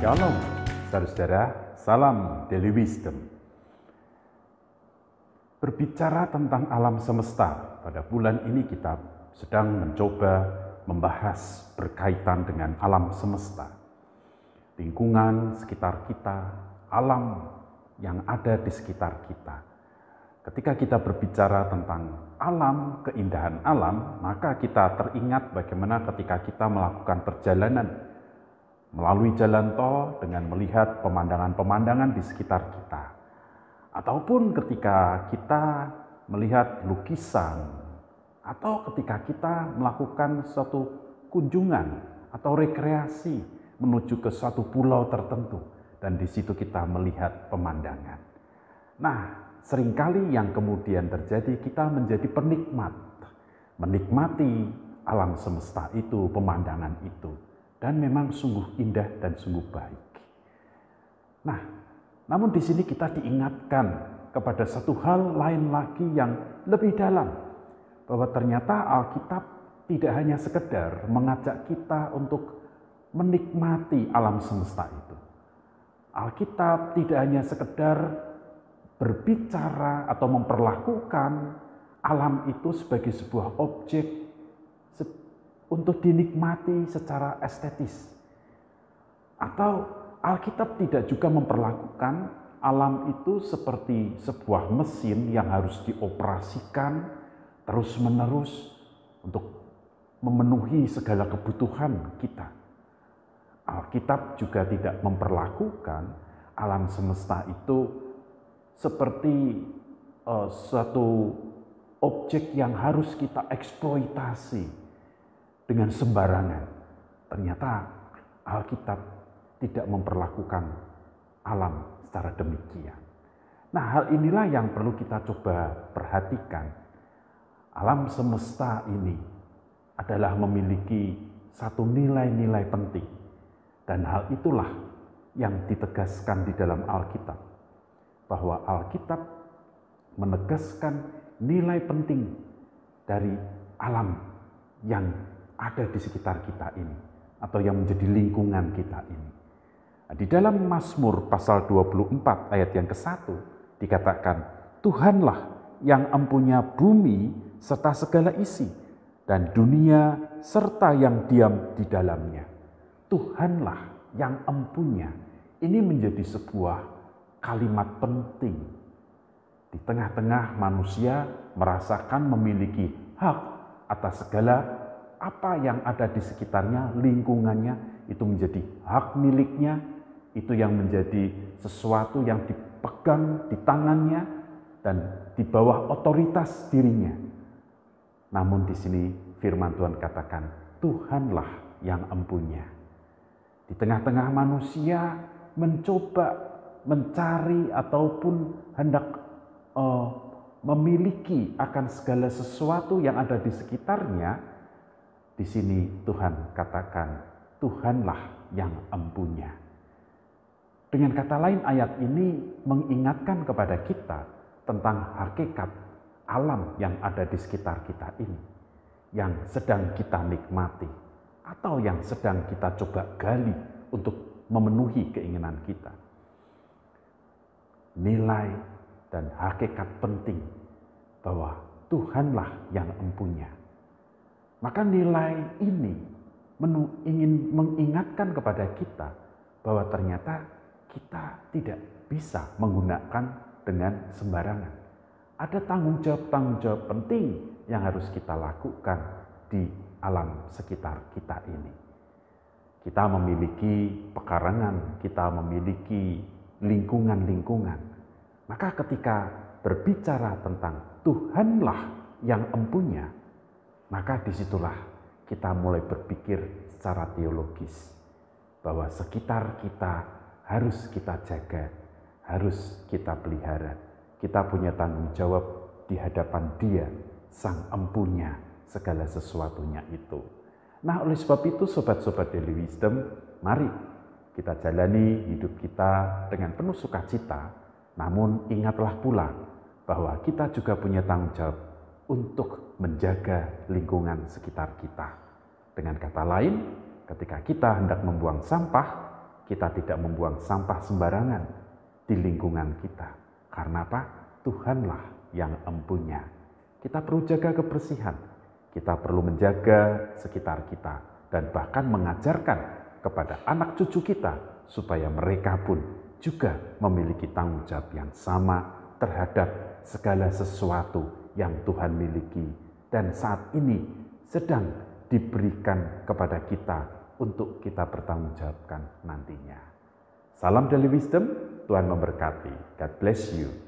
Shalom, saudara-saudara, salam Daily Wisdom. Berbicara tentang alam semesta, pada bulan ini kita sedang mencoba membahas berkaitan dengan alam semesta. Lingkungan sekitar kita, alam yang ada di sekitar kita. Ketika kita berbicara tentang alam, keindahan alam, maka kita teringat bagaimana ketika kita melakukan perjalanan melalui jalan tol dengan melihat pemandangan-pemandangan di sekitar kita. Ataupun ketika kita melihat lukisan, atau ketika kita melakukan suatu kunjungan atau rekreasi menuju ke suatu pulau tertentu, dan di situ kita melihat pemandangan. Nah, seringkali yang kemudian terjadi, kita menjadi penikmat, menikmati alam semesta itu, pemandangan itu. Dan memang sungguh indah dan sungguh baik. Nah, namun di sini kita diingatkan kepada satu hal lain lagi yang lebih dalam. Bahwa ternyata Alkitab tidak hanya sekedar mengajak kita untuk menikmati alam semesta itu. Alkitab tidak hanya sekedar berbicara atau memperlakukan alam itu sebagai sebuah objek untuk dinikmati secara estetis. Atau Alkitab tidak juga memperlakukan alam itu seperti sebuah mesin yang harus dioperasikan terus-menerus untuk memenuhi segala kebutuhan kita. Alkitab juga tidak memperlakukan alam semesta itu seperti suatu objek yang harus kita eksploitasi dengan sembarangan. Ternyata Alkitab tidak memperlakukan alam secara demikian. Nah, hal inilah yang perlu kita coba perhatikan. Alam semesta ini adalah memiliki satu nilai-nilai penting. Dan hal itulah yang ditegaskan di dalam Alkitab. Bahwa Alkitab menegaskan nilai penting dari alam yang ada di sekitar kita ini, atau yang menjadi lingkungan kita ini. Nah, di dalam Mazmur pasal 24 ayat yang ke-1 dikatakan, Tuhanlah yang empunya bumi serta segala isi, dan dunia serta yang diam di dalamnya. Tuhanlah yang empunya. Ini menjadi sebuah kalimat penting. Di tengah-tengah manusia merasakan memiliki hak atas segala apa yang ada di sekitarnya, lingkungannya, itu menjadi hak miliknya, itu yang menjadi sesuatu yang dipegang di tangannya dan di bawah otoritas dirinya. Namun di sini firman Tuhan katakan, Tuhanlah yang empunya. Di tengah-tengah manusia mencoba mencari ataupun hendak memiliki akan segala sesuatu yang ada di sekitarnya. Di sini Tuhan katakan, Tuhanlah yang empunya. Dengan kata lain, ayat ini mengingatkan kepada kita tentang hakikat alam yang ada di sekitar kita ini, yang sedang kita nikmati, atau yang sedang kita coba gali untuk memenuhi keinginan kita. Nilai dan hakikat penting bahwa Tuhanlah yang empunya. Maka nilai ini ingin mengingatkan kepada kita bahwa ternyata kita tidak bisa menggunakan dengan sembarangan. Ada tanggung jawab penting yang harus kita lakukan di alam sekitar kita ini. Kita memiliki pekarangan, kita memiliki lingkungan-lingkungan. Maka ketika berbicara tentang Tuhanlah yang empunya, maka disitulah kita mulai berpikir secara teologis bahwa sekitar kita harus kita jaga, harus kita pelihara. Kita punya tanggung jawab di hadapan Dia, Sang Empunya segala sesuatunya itu. Nah, oleh sebab itu sobat-sobat Daily Wisdom, mari kita jalani hidup kita dengan penuh sukacita. Namun ingatlah pula bahwa kita juga punya tanggung jawab untuk menjaga lingkungan sekitar kita. Dengan kata lain, ketika kita hendak membuang sampah, kita tidak membuang sampah sembarangan di lingkungan kita. Karena apa? Tuhanlah yang empunya. Kita perlu jaga kebersihan, kita perlu menjaga sekitar kita, dan bahkan mengajarkan kepada anak cucu kita supaya mereka pun juga memiliki tanggung jawab yang sama terhadap segala sesuatu yang Tuhan miliki dan saat ini sedang diberikan kepada kita untuk kita bertanggungjawabkan nantinya. Salam Daily Wisdom, Tuhan memberkati. God bless you.